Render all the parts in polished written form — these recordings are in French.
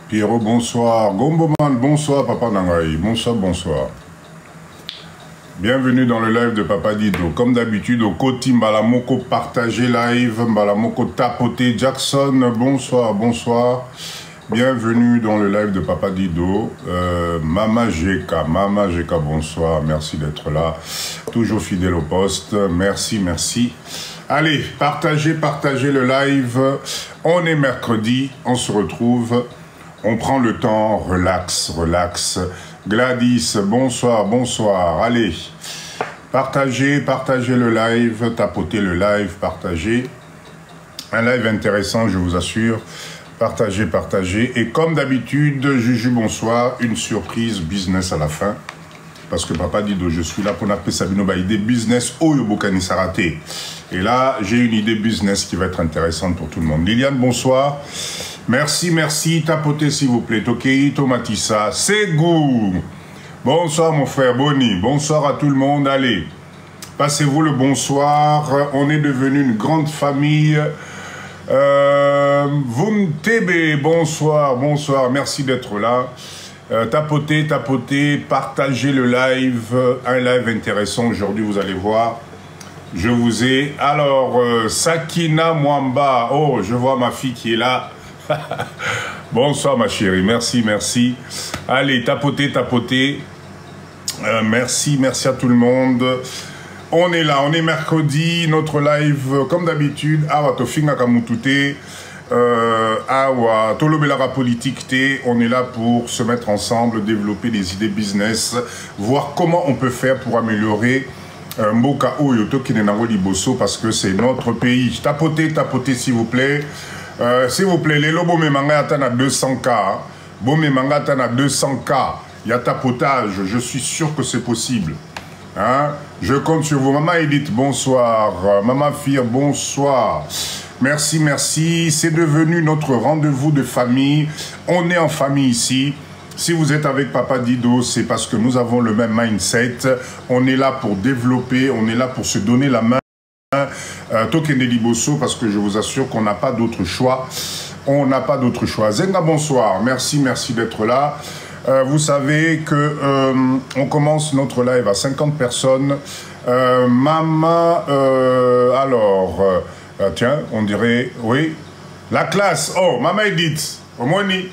Pierrot, bonsoir. Gomboman, bonsoir, Papa Nangaï. Bonsoir, bonsoir. Bienvenue dans le live de Papa Dido. Comme d'habitude, au côté Mbalamoko partagé live, Mbalamoko tapoté. Jackson, bonsoir, bonsoir. Bienvenue dans le live de Papa Dido. Mama Geka, bonsoir. Merci d'être là. Toujours fidèle au poste. Merci, merci. Allez, partagez le live. On est mercredi, on se retrouve. On prend le temps, relax. Gladys, bonsoir, bonsoir. Allez, partagez le live, tapotez le live, partagez. Un live intéressant, je vous assure. Partagez. Et comme d'habitude, Juju, bonsoir. Une surprise business à la fin. Parce que Papa Dido, je suis là pour appeler Sabino Baïdé business Oyobokani Sarate. Et là, j'ai une idée business qui va être intéressante pour tout le monde. Liliane, bonsoir. Merci. Tapotez s'il vous plaît. Tokei, Tomatissa, Ségou. Bonsoir mon frère Boni. Bonsoir à tout le monde. Allez, passez-vous le bonsoir. On est devenu une grande famille. Vumtebe, bonsoir. Merci d'être là. Tapotez, partagez le live. Un live intéressant aujourd'hui, vous allez voir. Je vous ai... Alors, Sakina Mwamba. Oh, je vois ma fille qui est là. Bonsoir ma chérie, merci. Allez, tapotez. Merci à tout le monde. On est là, on est mercredi, notre live, comme d'habitude, Awa Tofinga Kamutute, Awa Tolobelara Politique T. On est là pour se mettre ensemble, développer des idées business, voir comment on peut faire pour améliorer Mboka Oyoto Kinenango Liboso, parce que c'est notre pays. Tapotez s'il vous plaît. S'il vous plaît, les lobos me manga attendent à 200K. Bon me manga attendent à 200K. Il y a tapotage. Je suis sûr que c'est possible. Hein? Je compte sur vous. Maman Edith, bonsoir. Maman Fir, bonsoir. Merci. C'est devenu notre rendez-vous de famille. On est en famille ici. Si vous êtes avec Papa Dido, c'est parce que nous avons le même mindset. On est là pour développer. On est là pour se donner la main. Tokende Liboso, parce que je vous assure qu'on n'a pas d'autre choix. Zenga, bonsoir. Merci d'être là. Vous savez que on commence notre live à 50 personnes. Maman, tiens, on dirait, oui, la classe. Oh, Maman Edith, Omoni.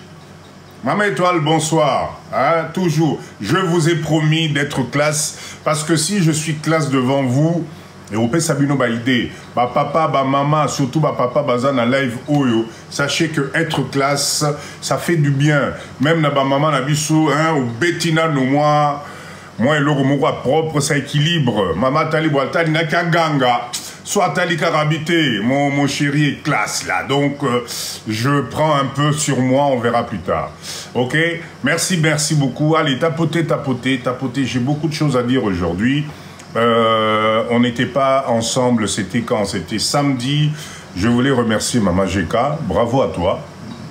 Maman Étoile, bonsoir. Hein, toujours. Je vous ai promis d'être classe, parce que si je suis classe devant vous, et au Sabino Baïdé, ba papa, ba maman, surtout ba papa, bazana live oyo, sachez que être classe, ça fait du bien. Même na ba maman na biso, hein, ou betina no moi et l'oro moko propre, ça équilibre. Maman tali boalta na kaganga, soit tali karabité, mon chéri est classe là. Donc je prends un peu sur moi, on verra plus tard. OK? Merci beaucoup. Allez, tapotez. J'ai beaucoup de choses à dire aujourd'hui. On n'était pas ensemble, c'était quand? C'était samedi. Je voulais remercier Maman Geka, bravo à toi.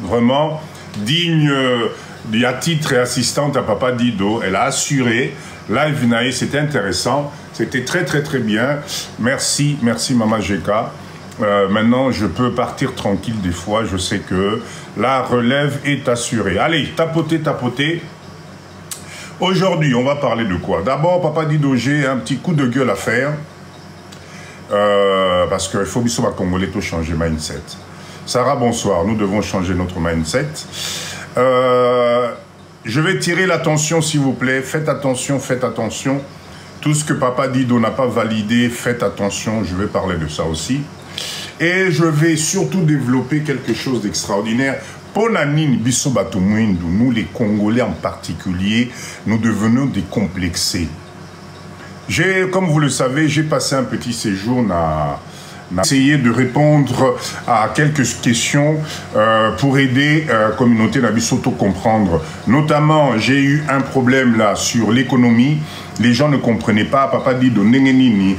Vraiment, digne à titre et assistante à Papa Dido. Elle a assuré. Live Nae, c'était intéressant. C'était très bien. Merci Maman Geka. Maintenant, je peux partir tranquille des fois. Je sais que la relève est assurée. Allez, tapotez. Aujourd'hui, on va parler de quoi? D'abord, Papa Dido, j'ai un petit coup de gueule à faire. Parce qu'il faut que Congolais tout changer mindset. Sarah, bonsoir. Nous devons changer notre mindset. Je vais tirer l'attention, s'il vous plaît. Faites attention. Tout ce que Papa Dido n'a pas validé, faites attention. Je vais parler de ça aussi. Et je vais surtout développer quelque chose d'extraordinaire. Ponanine biso bato mwindu, nous les Congolais en particulier, nous devenons décomplexés. Comme vous le savez, j'ai passé un petit séjour à essayer de répondre à quelques questions pour aider la communauté d'Abissoto à comprendre. Notamment, j'ai eu un problème là sur l'économie. Les gens ne comprenaient pas. Papa dit de Nengenini,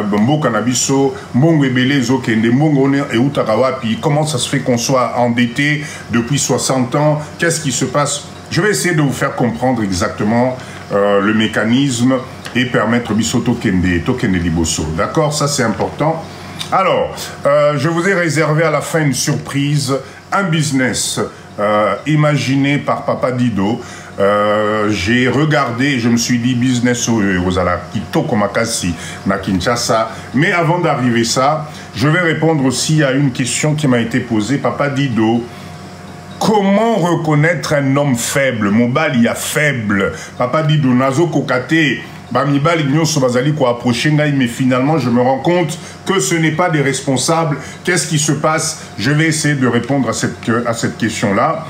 Bombo Canabiso, Mongo Ebele Zokende, Mongo et Utarawapi. Comment ça se fait qu'on soit endetté depuis 60 ans? Qu'est-ce qui se passe? Je vais essayer de vous faire comprendre exactement le mécanisme et permettre Bisoto Tokende Liboso. D'accord? Ça, c'est important. Alors, je vous ai réservé à la fin une surprise, un business imaginé par Papa Dido. J'ai regardé et je me suis dit business Ozala Kitoko Makasi na Kinshasa. Mais avant d'arriver ça, je vais répondre aussi à une question qui m'a été posée. Papa Dido, comment reconnaître un homme faible? Mobali ya faible. Papa Dido nazo kokate. Mais finalement, je me rends compte que ce n'est pas des responsables. Qu'est-ce qui se passe? Je vais essayer de répondre à cette question-là,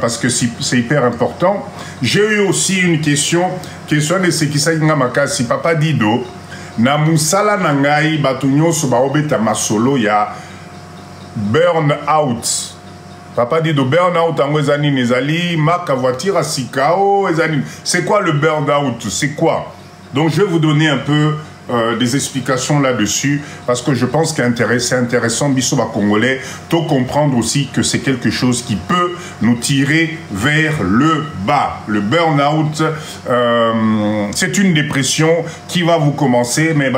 parce que c'est hyper important. J'ai eu aussi une question de ce qui si Papa Dido, na musala nangai batunyo sobaobeta masolo ya burn out. Papa Dido burn out en ezani nezali marque voiture à Sikao ezani. C'est quoi le burn out? C'est quoi? Donc je vais vous donner un peu des explications là-dessus, parce que je pense que c'est intéressant, Bissoba Congolais, de comprendre aussi que c'est quelque chose qui peut nous tirer vers le bas. Le burn-out, c'est une dépression qui va vous commencer, mais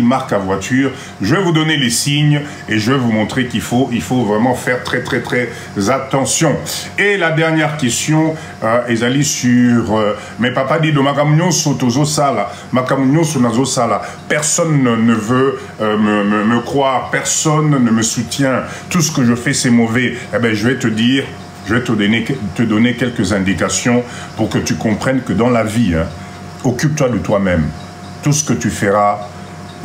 marque à voiture. Je vais vous donner les signes et je vais vous montrer qu'il faut vraiment faire très attention. Et la dernière question, Ezali sur mais Papa dit de personne ne veut me croire, personne ne me soutient, tout ce que je fais c'est mauvais. Eh bien je vais te dire, je vais te donner quelques indications pour que tu comprennes que dans la vie, hein, occupe-toi de toi-même. Tout ce que tu feras,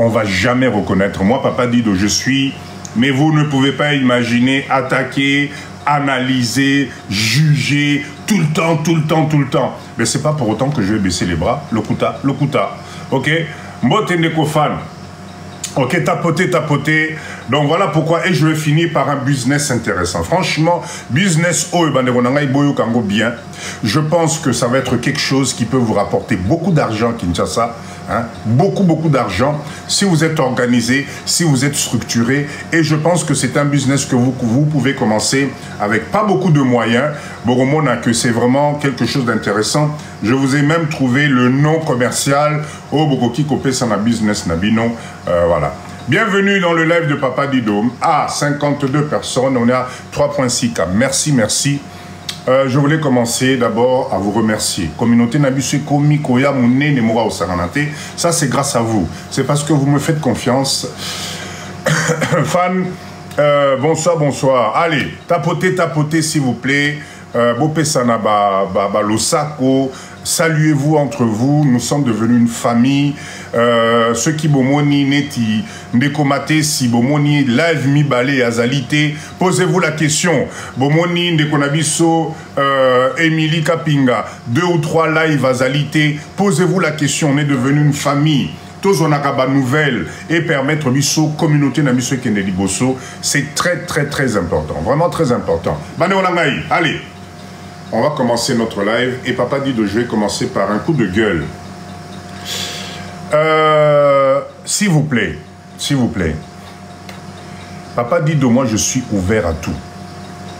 on ne va jamais reconnaître. Moi, Papa Dido, je suis, mais vous ne pouvez pas imaginer attaquer, analyser, juger, tout le temps. Mais c'est pas pour autant que je vais baisser les bras. Lokuta. Ok? Mbotendeko fan. Ok, tapoter. Donc voilà pourquoi. Et je vais finir par un business intéressant. Franchement, business bien. Je pense que ça va être quelque chose qui peut vous rapporter beaucoup d'argent, Kinshasa. Hein? Beaucoup d'argent. Si vous êtes organisé, si vous êtes structuré. Et je pense que c'est un business que vous pouvez commencer avec pas beaucoup de moyens. Boromona, que c'est vraiment quelque chose d'intéressant. Je vous ai même trouvé le nom commercial. Oh, Bokoki Kopé Sana Business Nabino. Voilà. Bienvenue dans le live de Papa Dido. 52 personnes. On est à 3.6K. Merci. Je voulais commencer d'abord à vous remercier. Communauté Nabusé Komi Koya Mouné Nemora Osaranate. Ça, c'est grâce à vous. C'est parce que vous me faites confiance. Fan, bonsoir. Allez, tapotez, s'il vous plaît. Bopé Sanaba, Losako. Saluez-vous entre vous, nous sommes devenus une famille. Ceux qui bomoni neti ndekomate si bomoni live mi balé azalité. Posez-vous la question. Bomoni ndekonabiso Emily Kapinga 2 ou 3 live azalité. Posez-vous la question. On est devenu une famille. Tous on a une nouvelle et permettre biso communauté na biso Kennedy Bosso. C'est très important. Vraiment très important. Bane Olangaï, allez. On va commencer notre live et Papa Dido, je vais commencer par un coup de gueule. S'il vous plaît. Papa Dido, moi je suis ouvert à tout.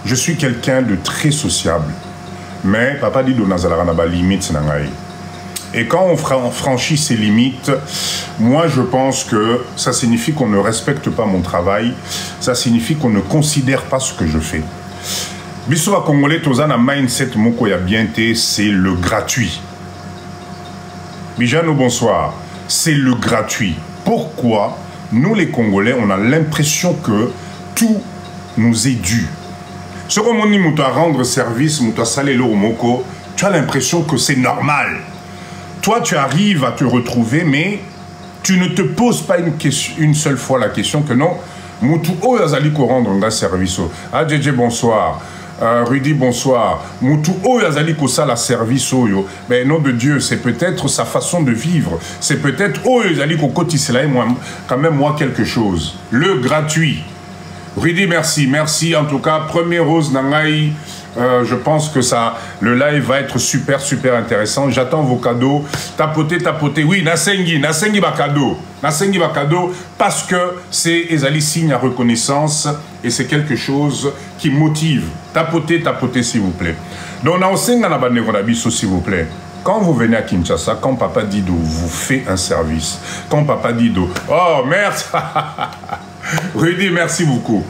Je suis quelqu'un de très sociable. Mais Papa Dido n'a pas limite. Et quand on franchit ces limites, moi je pense que ça signifie qu'on ne respecte pas mon travail. Ça signifie qu'on ne considère pas ce que je fais. Bissoa Congolais, Tozana mindset moko ya bienté, c'est le gratuit. Bijano, bonsoir. C'est le gratuit. Pourquoi nous les Congolais, on a l'impression que tout nous est dû. Ce qu'on dit, mouta rendre service, mouta salé l'eau moko, tu as l'impression que c'est normal. Toi, tu arrives à te retrouver, mais tu ne te poses pas une seule fois la question que non, moutou o yazali ko rendre un service. Ah, JJ, bonsoir. Rudy, bonsoir. Moutou o yazali ko sala service oyo. Mais nom de Dieu, c'est peut-être sa façon de vivre. C'est peut-être o yazali ko kotisela quand même moi quelque chose. Le gratuit. Rudy, merci. En tout cas, premier rose nangai. Je pense que le live va être super intéressant. J'attends vos cadeaux. Tapoter. Oui, Nasengi Bakado. Nasengi Bakado, parce que c'est Ezali signe à reconnaissance et c'est quelque chose qui motive. Tapoter, s'il vous plaît. Donc, Nasenga Nabanegonabiso, s'il vous plaît. Quand vous venez à Kinshasa, quand Papa Dido vous fait un service, quand Papa Dido... Oh, merde. Rudy, merci beaucoup.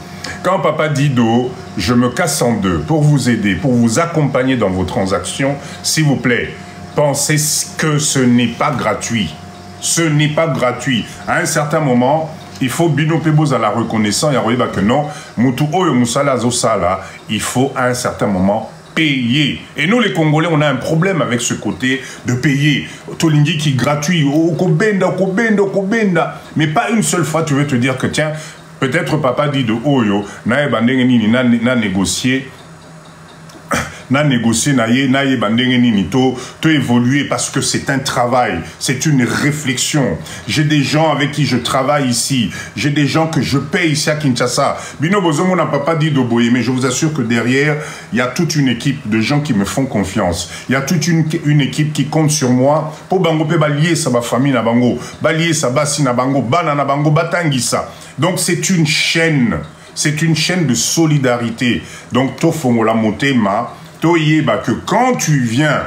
Quand Papa Dido, je me casse en deux pour vous aider, pour vous accompagner dans vos transactions, s'il vous plaît, pensez que ce n'est pas gratuit. Ce n'est pas gratuit. À un certain moment, il faut binopébos à la reconnaissance. Il y a que non, il faut à un certain moment payer. Et nous, les Congolais, on a un problème avec ce côté de payer. Tolingi qui est gratuit. Mais pas une seule fois, tu veux te dire que tiens, peut-être Papa dit de Oyo, n'a négocié. Na négocier, na évoluer parce que c'est un travail, c'est une réflexion. J'ai des gens avec qui je travaille ici, j'ai des gens que je paye ici à Kinshasa. Bino Bozomo n'a pas dit d'Oboye, mais je vous assure que derrière, il y a toute une équipe de gens qui me font confiance. Il y a toute une équipe qui compte sur moi pour bango pe balier sa ba famille na bango, balier sa basi na bango, bana na bango batangisa. Donc c'est une chaîne de solidarité. Donc tofongola motema Toyeba que quand tu viens,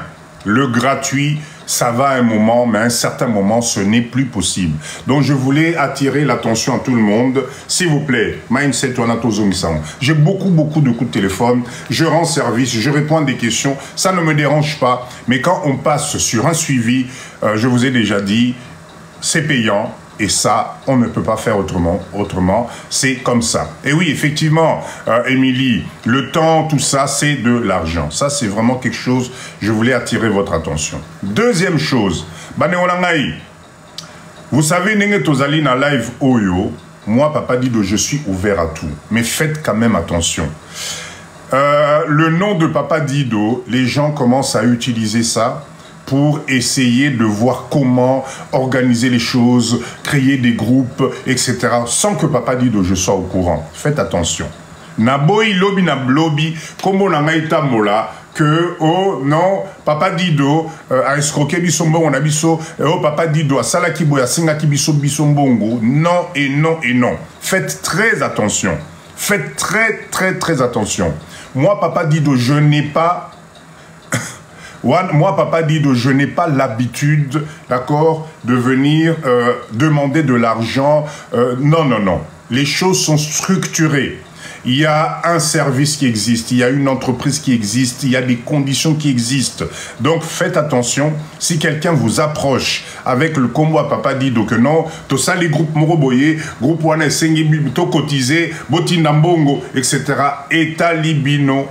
le gratuit, ça va à un moment, mais à un certain moment, ce n'est plus possible. Donc, je voulais attirer l'attention à tout le monde. S'il vous plaît, Mindset Wanatozomisang. J'ai beaucoup de coups de téléphone. Je rends service, je réponds à des questions. Ça ne me dérange pas. Mais quand on passe sur un suivi, je vous ai déjà dit, c'est payant. Et ça, on ne peut pas faire autrement. C'est comme ça. Et oui, effectivement, Émilie, le temps, tout ça, c'est de l'argent. Ça, c'est vraiment quelque chose, je voulais attirer votre attention. Deuxième chose, vous savez, Nenge Tozali na live Oyo, moi, Papa Dido, je suis ouvert à tout. Mais faites quand même attention. Le nom de Papa Dido, les gens commencent à utiliser ça pour essayer de voir comment organiser les choses, créer des groupes, etc. Sans que Papa Dido, je sois au courant. Faites attention. Naboy lobi na blobi, comme on a été mola, que, oh non, Papa Dido a escroqué bisombo, on a biso, oh Papa Dido a salaki boya, singaki bisombongo. Non et non et non. Faites très attention. Faites très attention. Moi, Papa Dido, je n'ai pas... Moi, Papa Dido, je n'ai pas l'habitude, d'accord, de venir demander de l'argent. Non. Les choses sont structurées. Il y a un service qui existe, il y a une entreprise qui existe, il y a des conditions qui existent. Donc, faites attention. Si quelqu'un vous approche avec le combo à Papa Dido, que non, tout ça, les groupes Moroboye, groupe Wane Sengi, to cotisé, Botinambongo, etc. État libino.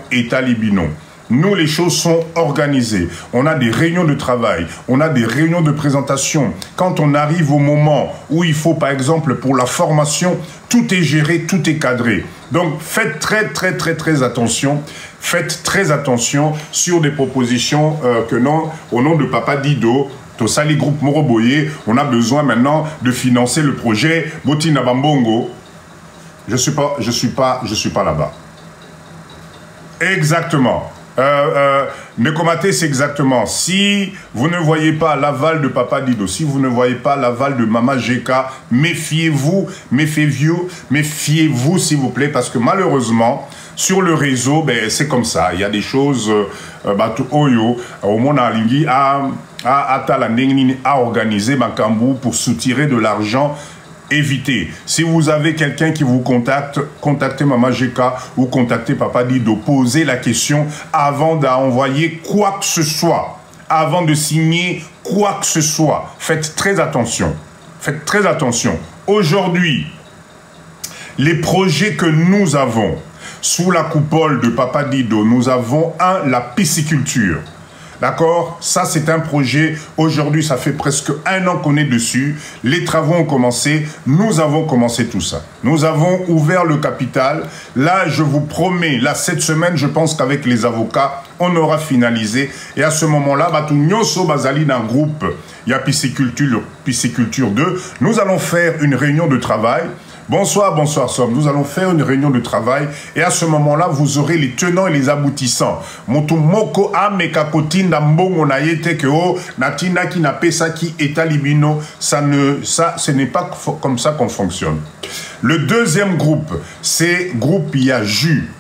Nous, les choses sont organisées. On a des réunions de travail, on a des réunions de présentation. Quand on arrive au moment où il faut, par exemple, pour la formation, tout est géré, tout est cadré. Donc, faites très attention. Faites très attention sur des propositions que non, au nom de Papa Dido, tout ça, les groupes Moroboye, on a besoin maintenant de financer le projet Botina Bambongo. Je suis pas là-bas. Exactement. Nekomate, c'est exactement. Si vous ne voyez pas l'aval de Papa Dido, si vous ne voyez pas l'aval de Mama GK, méfiez-vous, s'il vous plaît, parce que malheureusement, sur le réseau, ben, c'est comme ça. Il y a des choses, Oyo, au monde à organiser Makambu pour soutirer de l'argent. Évitez. Si vous avez quelqu'un qui vous contacte, contactez Mama GK ou contactez Papa Dido. Posez la question avant d'envoyer quoi que ce soit. Avant de signer quoi que ce soit. Faites très attention. Faites très attention. Aujourd'hui, les projets que nous avons sous la coupole de Papa Dido, nous avons la pisciculture. D'accord? Ça, c'est un projet. Aujourd'hui, ça fait presque 1 an qu'on est dessus. Les travaux ont commencé. Nous avons commencé tout ça. Nous avons ouvert le capital. Là, je vous promets, là, cette semaine, je pense qu'avec les avocats, on aura finalisé. Et à ce moment-là, Nyoso Bazali d'un groupe, il y a Pisciculture 2. Nous allons faire une réunion de travail. Bonsoir Somme. Nous allons faire une réunion de travail et à ce moment-là, vous aurez les tenants et les aboutissants. Motumoko amekakotinda mbongo na yete ke o natina ki na pesa ki eta libino, ce n'est pas comme ça qu'on fonctionne. Le deuxième groupe, c'est groupe Yaju.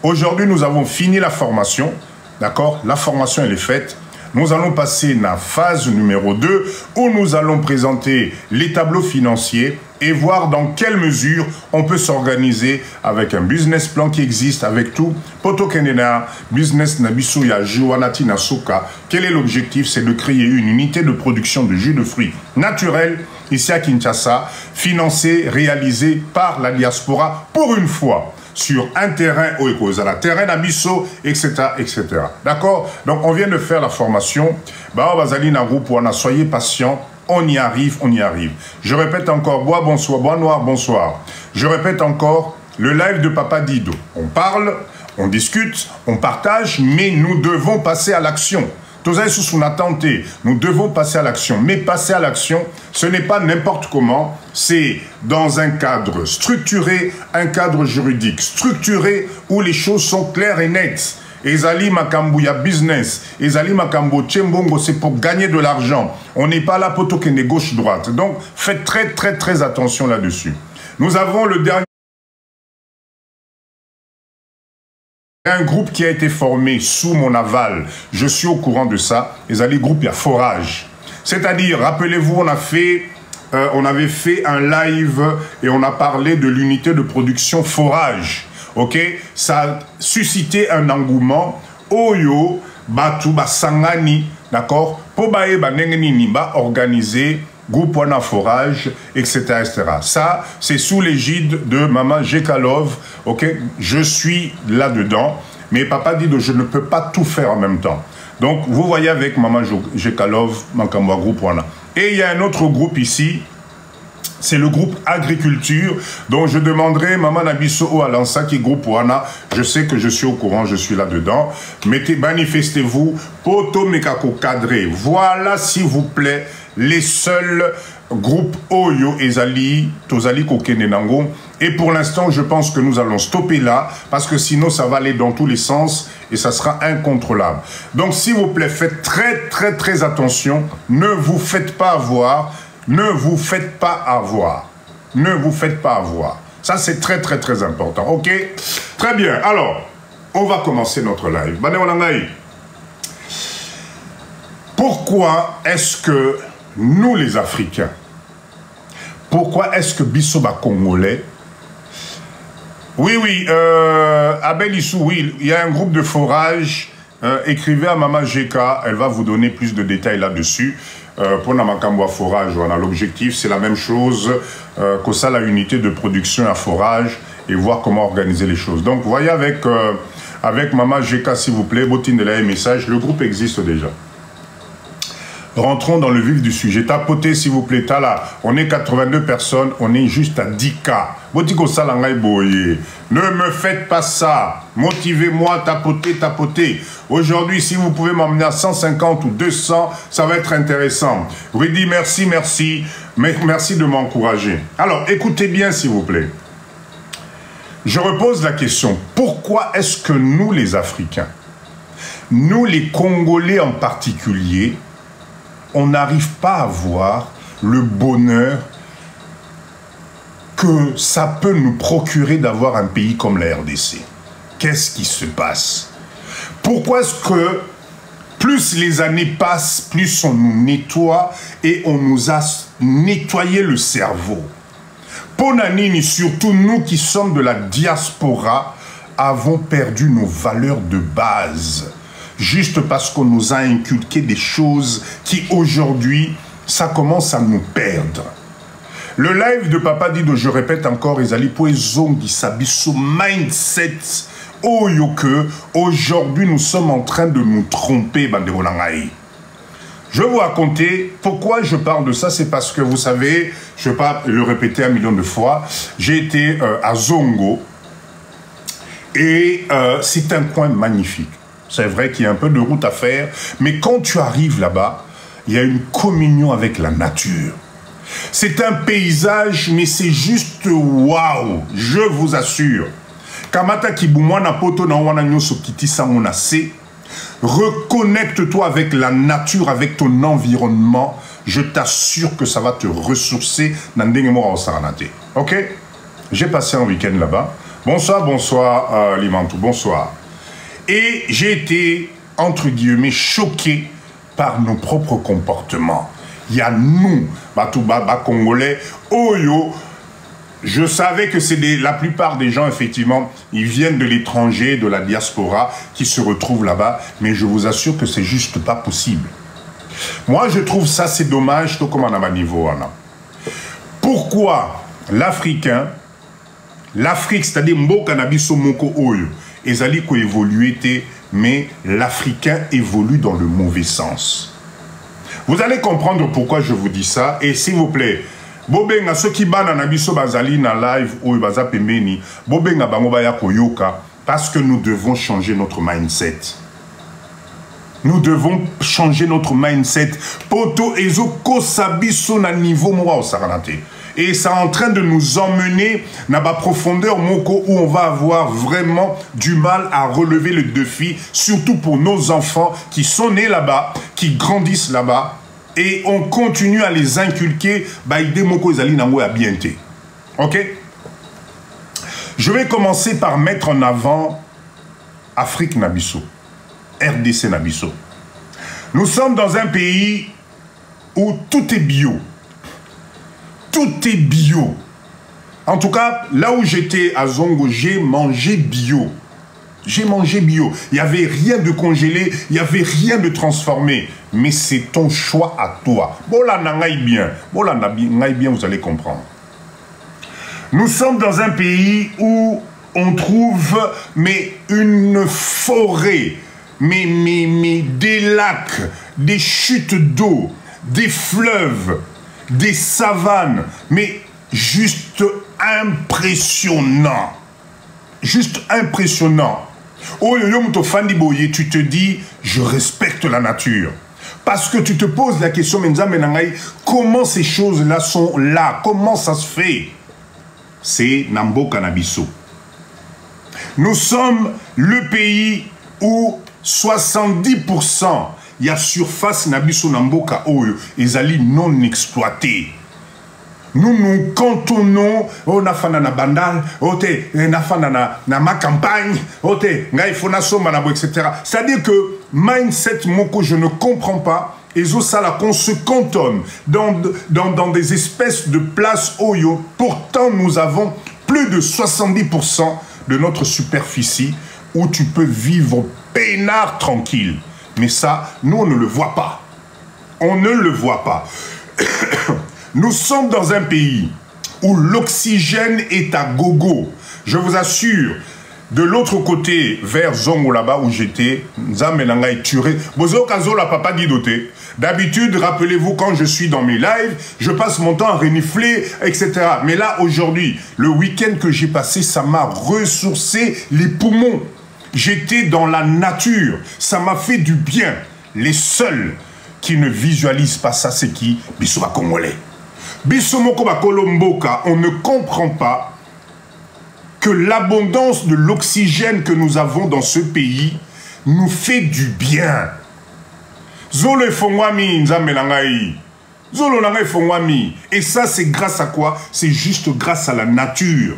Aujourd'hui, nous avons fini la formation, d'accord? La formation elle est faite. Nous allons passer à la phase numéro 2 où nous allons présenter les tableaux financiers et voir dans quelle mesure on peut s'organiser avec un business plan qui existe, avec tout. Poto Kenena, business Nabiso ya Juanati Nasuka. Quel est l'objectif? C'est de créer une unité de production de jus de fruits naturels ici à Kinshasa, financée, réalisée par la diaspora pour une fois, sur un terrain au Ekozala, terrain d'Abisso, etc., etc. D'accord? Donc, on vient de faire la formation. Bah, Bazali na groupe, soyez patients. On y arrive, on y arrive. Je répète encore, bois, bonsoir, bois noir, bonsoir. Je répète encore, le live de Papa Dido. On parle, on discute, on partage, mais nous devons passer à l'action. Nous devons passer à l'action. Mais passer à l'action, ce n'est pas n'importe comment. C'est dans un cadre structuré, un cadre juridique structuré où les choses sont claires et nettes. Ezali Makambo, il y a business. Ezali Makambo, Tchembongo, c'est pour gagner de l'argent. On n'est pas là pour toquer gauche-droite. Donc, faites très attention là-dessus. Nous avons le dernier. Un groupe qui a été formé sous mon aval, je suis au courant de ça, les alliés groupes, il y a forage. C'est-à-dire, rappelez-vous, on avait fait un live et on a parlé de l'unité de production forage. Ok? Ça a suscité un engouement. Oyo, Batu, Basangani, d'accord? Pobae, Banengeni, Ba, organisé. Groupe Wana Forage, etc., etc. Ça, c'est sous l'égide de Maman Jekalov, ok? Je suis là-dedans, mais Papa dit que je ne peux pas tout faire en même temps. Donc, vous voyez avec Maman Jekalov, Mankamba Groupe Wana. Et il y a un autre groupe ici, c'est le groupe Agriculture, dont je demanderai Maman Nabiso ou Alansa qui groupe Wana. Je sais que je suis au courant, je suis là-dedans. Mettez, manifestez-vous, poto mekako cadré. Voilà, s'il vous plaît, les seuls groupes Oyo et Zali, Tozali Kokenenango. Et pour l'instant, je pense que nous allons stopper là, parce que sinon, ça va aller dans tous les sens et ça sera incontrôlable. Donc, s'il vous plaît, faites très attention. Ne vous faites pas avoir. Ne vous faites pas avoir. Ne vous faites pas avoir. Ça, c'est très important. OK? Très bien. Alors, on va commencer notre live. Pourquoi est-ce que nous, les Africains, pourquoi est-ce que Bissoba Congolais, oui, Abel Issou, oui, il y a un groupe de forage, écrivez à Maman Jeka, elle va vous donner plus de détails là-dessus. Pour Namakambo forage, on a l'objectif, c'est la même chose que ça, la unité de production à forage, et voir comment organiser les choses. Donc, voyez avec Maman Jeka, s'il vous plaît, Botine de la message, le groupe existe déjà. Rentrons dans le vif du sujet. Tapotez, s'il vous plaît. Tala, on est 82 personnes, on est juste à 10 cas. Botiko salangay boye. Ne me faites pas ça. Motivez-moi, tapotez. Aujourd'hui, si vous pouvez m'emmener à 150 ou 200, ça va être intéressant. Rudy, merci. Merci de m'encourager. Alors, écoutez bien, s'il vous plaît. Je repose la question. Pourquoi est-ce que nous, les Africains, nous, les Congolais en particulier, on n'arrive pas à voir le bonheur que ça peut nous procurer d'avoir un pays comme la RDC? Qu'est-ce qui se passe? Pourquoi est-ce que plus les années passent, plus on nous nettoie et on nous a nettoyé le cerveau? Ponanini, surtout nous qui sommes de la diaspora, avons perdu nos valeurs de base. Juste parce qu'on nous a inculqué des choses qui, aujourd'hui, ça commence à nous perdre. Le live de Papa Dido, je répète encore, Ezali Poezongi Sabiso Mindset Oyoke. Aujourd'hui, nous sommes en train de nous tromper, Bandebolangaï. Je vais vous raconter pourquoi je parle de ça. C'est parce que, vous savez, je ne vais pas le répéter 1 million de fois, j'ai été à Zongo et c'est un coin magnifique. C'est vrai qu'il y a un peu de route à faire, mais quand tu arrives là-bas, il y a une communion avec la nature. C'est un paysage, mais c'est juste waouh, je vous assure. Kamata Kibumwana Poto na wana nyoso kiti samona se. Reconnecte-toi avec la nature, avec ton environnement. Je t'assure que ça va te ressourcer. Ok? J'ai passé un week-end là-bas. Bonsoir, Limantou, bonsoir. Et j'ai été, entre guillemets, choqué par nos propres comportements. Il y a nous, Batouba, Congolais, Oyo, Je savais que c'est la plupart des gens, effectivement, ils viennent de l'étranger, de la diaspora, qui se retrouvent là-bas, mais je vous assure que c'est juste pas possible. Moi, je trouve ça, c'est dommage, tout comme on a un niveau. Pourquoi l'Africain, l'Afrique, c'est-à-dire Mboka Nabiso Moko Oyo, ezali ko évoluer, mais l'Africain évolue dans le mauvais sens. Vous allez comprendre pourquoi je vous dis ça, et s'il vous plaît, Bobenga ceux qui ban Nabiso Bazali na live ou Baza Pembeni, Bobenga bango baya koyoka, parce que nous devons changer notre mindset. Nous devons changer notre mindset. Poto ezo kosabiso na niveau moi au saranate. Et ça est en train de nous emmener dans la profondeur moko où on va avoir vraiment du mal à relever le défi, surtout pour nos enfants qui sont nés là-bas, qui grandissent là-bas, et on continue à les inculquer baïdé moko ezali nango ya bienté. Ok? Je vais commencer par mettre en avant Afrique Nabiso, RDC Nabiso. Nous sommes dans un pays où tout est bio. Tout est bio. En tout cas, là où j'étais à Zongo, j'ai mangé bio. J'ai mangé bio. Il n'y avait rien de congelé, il n'y avait rien de transformé. Mais c'est ton choix à toi. Bola nangaï bien. Bola nangaï bien, vous allez comprendre. Nous sommes dans un pays où on trouve une forêt, des lacs, des chutes d'eau, des fleuves, des savanes, mais juste impressionnant. Juste impressionnant. Oh, tu te dis, je respecte la nature. Parce que tu te poses la question, comment ces choses-là sont là? Comment ça se fait? C'est Namboka Nabiso. Nous sommes le pays où 70%, il y a surface Nabiso Namboka Oyo, ezali non exploité. Nous nous cantonnons, oh nafana na bandal, oh te nafana na ma campagne, oh te ngai fona soma na bo, etc. C'est-à-dire que mindset moko, je ne comprends pas. Et ça là qu'on se cantonne dans des espèces de places Oyo. Pourtant, nous avons plus de 70% de notre superficie où tu peux vivre peinard tranquille. Mais ça, nous, on ne le voit pas. On ne le voit pas. Nous sommes dans un pays où l'oxygène est à gogo. Je vous assure, de l'autre côté, vers Zongo là-bas où j'étais, Nzamenanga est turé. Bozo Kazo la papa Didoté. D'habitude, rappelez-vous, quand je suis dans mes lives, je passe mon temps à renifler, etc. Mais là, aujourd'hui, le week-end que j'ai passé, ça m'a ressourcé les poumons. J'étais dans la nature. Ça m'a fait du bien. Les seuls qui ne visualisent pas ça, c'est qui? Bissoma Congolais. Bissomoko Bakolomboka, on ne comprend pas que l'abondance de l'oxygène que nous avons dans ce pays nous fait du bien. Zolo fongwami nzamelangai. Zolo nangai fongwami. Et ça, c'est grâce à quoi? C'est juste grâce à la nature.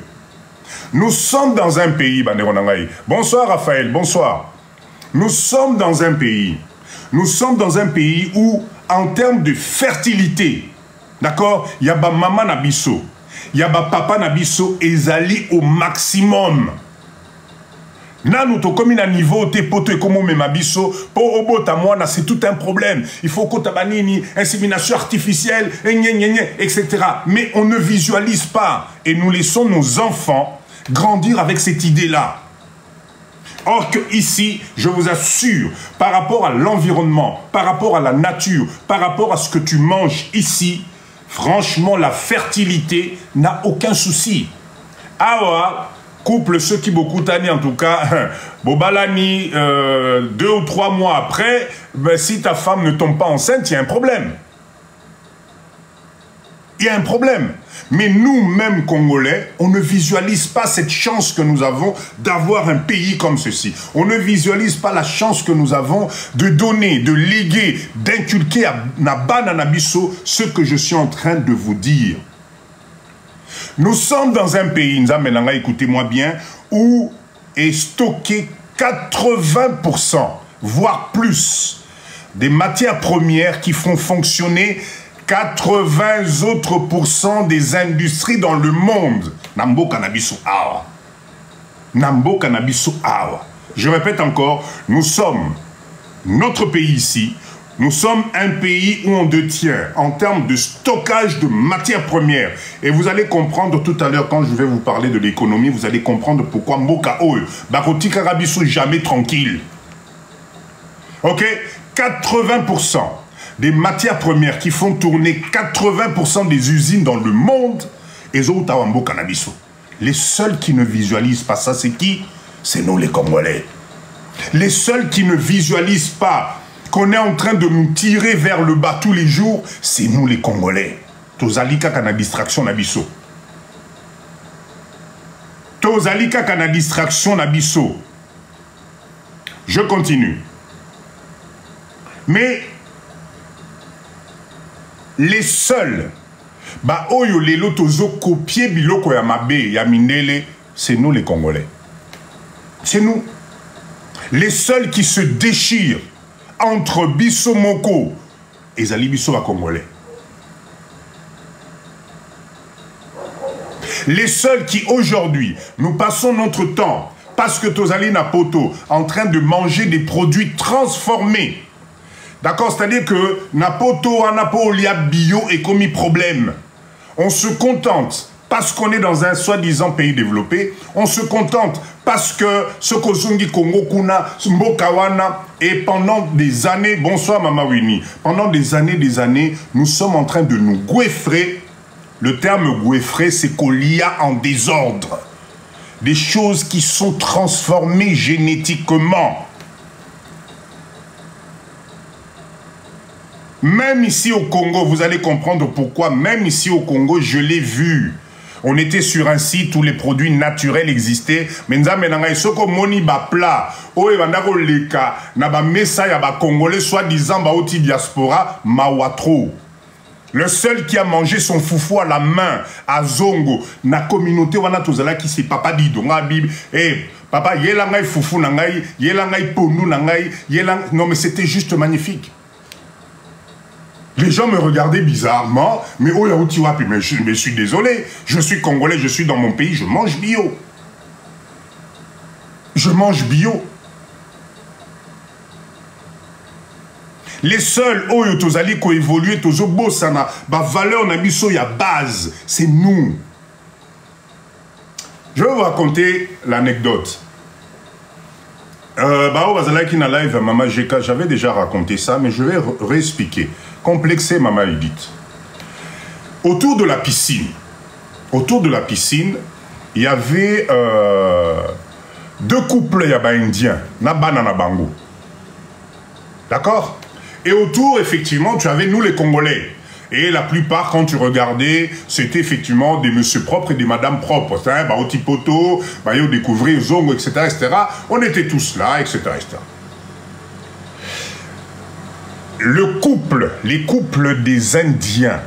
Nous sommes dans un pays, Banderonangai. Bonsoir Raphaël, bonsoir. Nous sommes dans un pays. Nous sommes dans un pays où, en termes de fertilité, d'accord, il y a ba maman nabiso, il y a ba papa nabiso, ezali au maximum. Nanu to comme un niveau te poto et comme mabiso pour obota moi c'est tout un problème. Il faut que tabanini insémination artificielle etc. Mais on ne visualise pas et nous laissons nos enfants grandir avec cette idée-là. Or que ici, je vous assure, par rapport à l'environnement, par rapport à la nature, par rapport à ce que tu manges ici, franchement, la fertilité n'a aucun souci. Awa, couple, ceux qui beaucoup tani en tout cas, Bobalani, 2 ou 3 mois après, ben, si ta femme ne tombe pas enceinte, il y a un problème. Il y a un problème. Mais nous-mêmes, Congolais, on ne visualise pas cette chance que nous avons d'avoir un pays comme ceci. On ne visualise pas la chance que nous avons de donner, de léguer, d'inculquer à Nabana Nabiso ce que je suis en train de vous dire. Nous sommes dans un pays, Nzamenanga, écoutez-moi bien, où est stocké 80%, voire plus, des matières premières qui font fonctionner 80 autres % des industries dans le monde. Nambo Cannabiso Awa. Nambo Cannabiso Awa. Je répète encore, nous sommes, notre pays ici, nous sommes un pays où on détient en termes de stockage de matières premières. Et vous allez comprendre tout à l'heure quand je vais vous parler de l'économie, vous allez comprendre pourquoi Mboka Oyo, Bakoti Karabiso jamais tranquille. Ok, 80% des matières premières qui font tourner 80% des usines dans le monde, et Zoutawa Cannabiso. Les seuls qui ne visualisent pas ça, c'est qui? C'est nous les Congolais. Les seuls qui ne visualisent pas qu'on est en train de nous tirer vers le bas tous les jours, c'est nous les Congolais. Tozalika kana distraction nabiso. Tozalika kana distraction nabiso. Je continue. Mais les seuls, bah oyo lelo tozo copier biloko ya mabe ya mindele, c'est nous les Congolais. C'est nous. Les seuls qui se déchirent entre biso moko et zali biso ba Congolais. Les seuls qui aujourd'hui, nous passons notre temps, parce que Tozali Napoto, en train de manger des produits transformés. D'accord, c'est-à-dire que Napoto, Anapo, Lia Bio est commis problème. On se contente, parce qu'on est dans un soi-disant pays développé, on se contente parce que ce Kozungi Kongo Kuna, Mbokawana, et pendant des années, bonsoir Mama Winnie, pendant des années, nous sommes en train de nous goueffrer. Le terme goueffrer, c'est qu'il y a en désordre des choses qui sont transformées génétiquement. Même ici au Congo, vous allez comprendre pourquoi, même ici au Congo, je l'ai vu. On était sur un site où les produits naturels existaient. Mais nous avons soko moni ba plat. Oye bandako leka na ba mesa ya ba Congolais soi-disant ba oti diaspora mawatro. Le seul qui a mangé son foufou à la main à Zongo, na communauté wana tozala qui c'est papa Dido nga Bible. Eh papa yela ngai foufou na ngai, yela ngai pondu na ngai, yela non mais c'était juste magnifique. Les gens me regardaient bizarrement, mais oh yaouti wapi, mais je suis désolé, je suis Congolais, je suis dans mon pays, je mange bio. Je mange bio. Les seuls oyo tozali ko évoluer tozo bosana ba valeur na biso ya base, c'est nous. Je vais vous raconter l'anecdote. Maman Jeka, j'avais déjà raconté ça, mais je vais réexpliquer. Complexé, Maman Edith. Autour de la piscine, il y avait deux couples indiens, Nabana Nabango. D'accord? Et autour, effectivement, tu avais nous les Congolais. Et la plupart, quand tu regardais, c'était effectivement des messieurs propres et des madames propres. Bah, au Tipoto, bah, yo découvrir Zongo, etc., etc. On était tous là, etc., etc. Les couples des Indiens,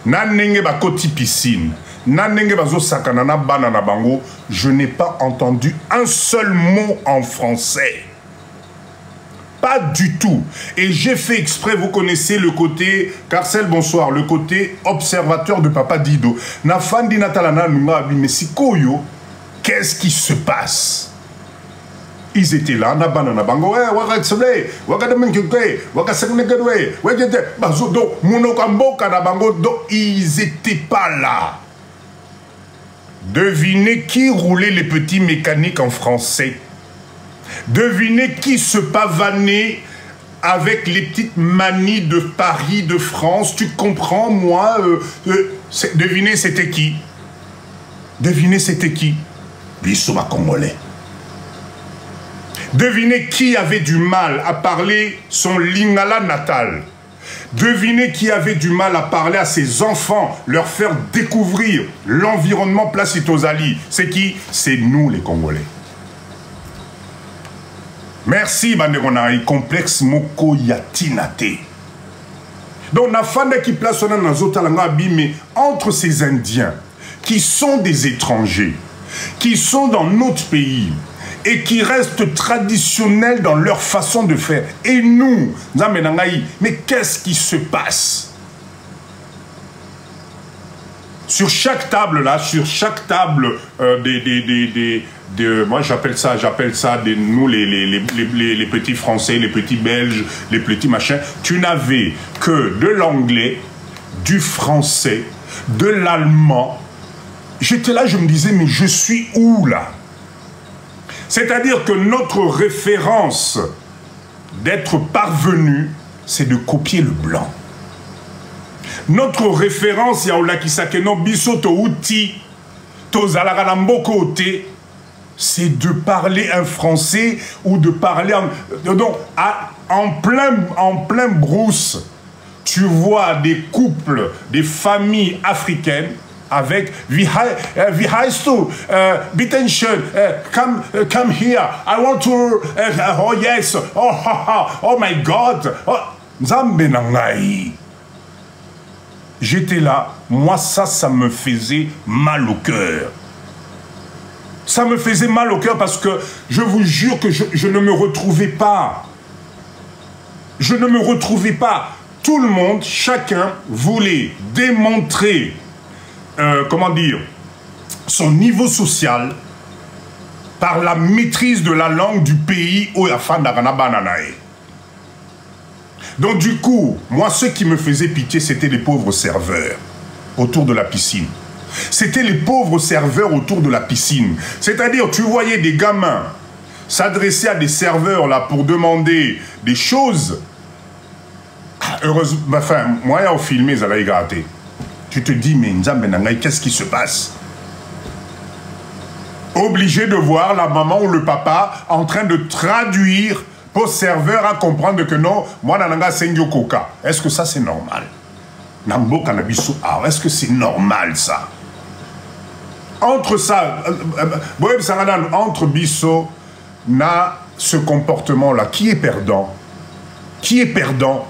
nanenge ba koti piscine, nanenge bazo sakanana banana bango, je n'ai pas entendu un seul mot en français. Pas du tout. Et j'ai fait exprès, vous connaissez le côté, Carcel, bonsoir, le côté observateur de Papa Dido. Nafandi Natalana Nunga mais si Koyo, qu'est-ce qui se passe? Ils étaient là, Nabanana Bango, ils n'étaient pas là. Devinez qui roulait les petits mécaniques en français. Devinez qui se pavanait avec les petites manies de Paris, de France. Tu comprends, moi devinez c'était qui? Devinez c'était qui? Bissoma Congolais. Devinez qui avait du mal à parler son lingala natal. Devinez qui avait du mal à parler à ses enfants, leur faire découvrir l'environnement Place Itozali. C'est qui? C'est nous les Congolais. Merci, Banderonari, complexe moko yatinate. Donc, na fanda qui place on a mais entre ces Indiens, qui sont des étrangers, qui sont dans notre pays, et qui restent traditionnels dans leur façon de faire. Et nous, mais qu'est-ce qui se passe? Sur chaque table, là, sur chaque table moi j'appelle ça nous les petits Français, les petits Belges, les petits machins, tu n'avais que de l'anglais, du français, de l'allemand. J'étais là, je me disais, mais je suis où là? C'est-à-dire que notre référence d'être parvenu, c'est de copier le blanc. Notre référence, c'est de parler un français ou de parler en plein brousse. Tu vois des couples, des familles africaines avec wie heißt du? Bitteschön, come here. I want to. Oh yes. Oh my God. Oh, Nzambe nangai. J'étais là, moi ça me faisait mal au cœur. Ça me faisait mal au cœur parce que je vous jure que je ne me retrouvais pas. Je ne me retrouvais pas. Tout le monde, chacun voulait démontrer, comment dire, son niveau social par la maîtrise de la langue du pays où il y a Bananae. Donc du coup, moi, ce qui me faisait pitié, c'était les pauvres serveurs autour de la piscine. C'était les pauvres serveurs autour de la piscine. C'est-à-dire, tu voyais des gamins s'adresser à des serveurs là pour demander des choses. Heureusement, enfin, moi, j'ai filmé, ça l'a gâté. Tu te dis, mais qu'est-ce qui se passe? Obligé de voir la maman ou le papa en train de traduire pour serveur à comprendre que non, moi, nananga sengyo coca. Est-ce que ça, c'est normal? Nambo Kanabiso, est-ce que c'est normal, ça? Entre ça, entre Bisso, na ce comportement-là, qui est perdant? Qui est perdant?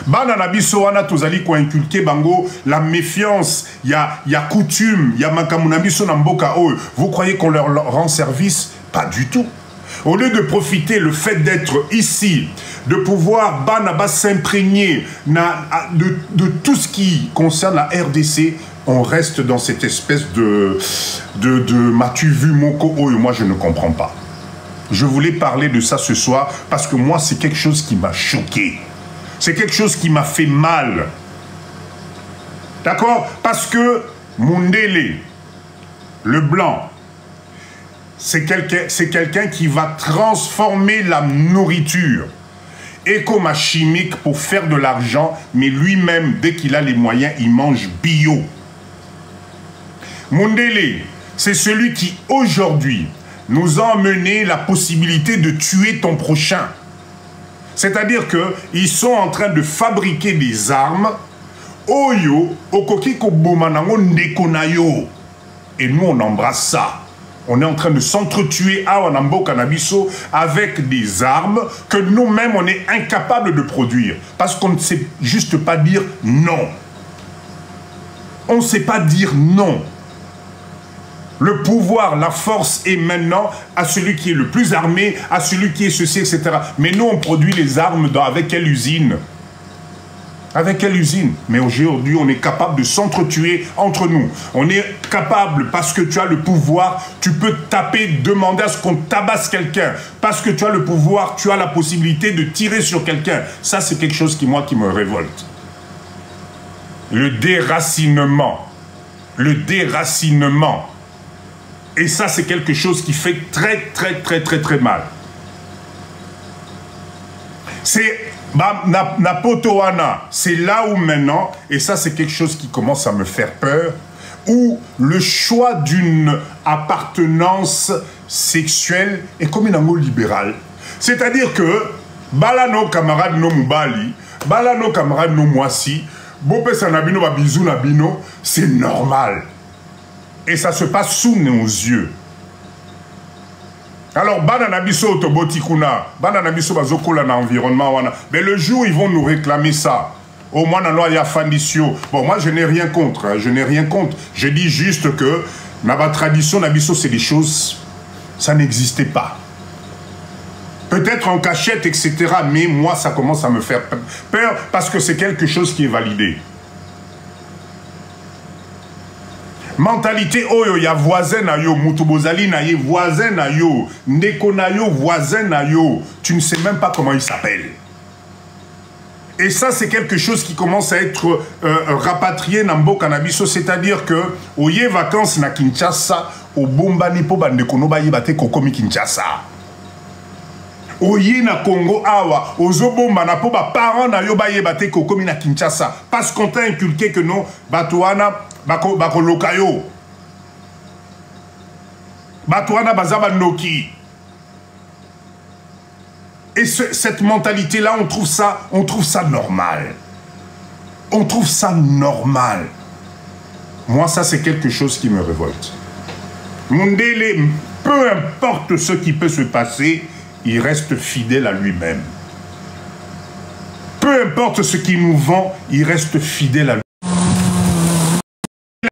Banana Bisso, on a tous allés inculquer bango, la méfiance, il y a coutume, il y a makamouna Bisso namboka. Vous croyez qu'on leur rend service? Pas du tout. Au lieu de profiter le fait d'être ici, de pouvoir s'imprégner de tout ce qui concerne la RDC, on reste dans cette espèce de m'as-tu vu Moko? Moi je ne comprends pas. Je voulais parler de ça ce soir parce que moi c'est quelque chose qui m'a choqué. C'est quelque chose qui m'a fait mal. D'accord? Parce que Mundele, le blanc, c'est quelqu'un qui va transformer la nourriture éco-chimique pour faire de l'argent, mais lui-même, dès qu'il a les moyens, il mange bio. Mundele, c'est celui qui, aujourd'hui, nous a emmené la possibilité de tuer ton prochain. C'est-à-dire qu'ils sont en train de fabriquer des armes. Oyo, okokiko bomanango nekonayo. Et nous, on embrasse ça. On est en train de s'entretuer à Wanambo Canabiso avec des armes que nous-mêmes, on est incapables de produire. Parce qu'on ne sait juste pas dire non. On ne sait pas dire non. Le pouvoir, la force est maintenant à celui qui est le plus armé, à celui qui est ceci, etc. Mais nous, on produit les armes avec quelle usine? Avec quelle usine? Mais aujourd'hui, on est capable de s'entretuer entre nous. On est capable, parce que tu as le pouvoir, tu peux taper, demander à ce qu'on tabasse quelqu'un. Parce que tu as le pouvoir, tu as la possibilité de tirer sur quelqu'un. Ça, c'est quelque chose qui me révolte. Le déracinement. Le déracinement. Et ça, c'est quelque chose qui fait très mal. C'est Napotoana, c'est là où maintenant, et ça c'est quelque chose qui commence à me faire peur, où le choix d'une appartenance sexuelle est comme une angle libérale. C'est-à-dire que, bala nos camarades no mubali, bala nos camarades no moisi, bope sanabino babizou nabino, c'est normal. Et ça se passe sous nos yeux. Alors, bananabiso tobotikuna, bananabiso bazokola na environnement wana. Mais le jour où ils vont nous réclamer ça, au moins il y a Fandisio. Bon, moi je n'ai rien contre, hein, je n'ai rien contre. Je dis juste que ma tradition nabiso c'est des choses, ça n'existait pas. Peut-être en cachette, etc. Mais moi ça commence à me faire peur parce que c'est quelque chose qui est validé. Mentalité oyo ya voisin na yo, mutubozali na ye voisin na yo, ndeko na yo voisin na yo, tu ne sais même pas comment il s'appelle. Et ça, c'est quelque chose qui commence à être rapatrié dans Mboka Nabiso, c'est-à-dire que au yé vacances na Kinshasa, au bombani po bandeko no ba yebate kokomi Kinshasa. Oye na Congo awa, ozobomba na po ba parents na yo ba yebate kokomi na Kinshasa, parce qu'on t'a inculqué que non, batouana bako lokayo. Batouana bazaba noki. Et cette mentalité-là, on trouve ça normal. On trouve ça normal. Moi, ça, c'est quelque chose qui me révolte. Mundele, peu importe ce qui peut se passer, il reste fidèle à lui-même. Peu importe ce qu'il nous vend, il reste fidèle à lui-même.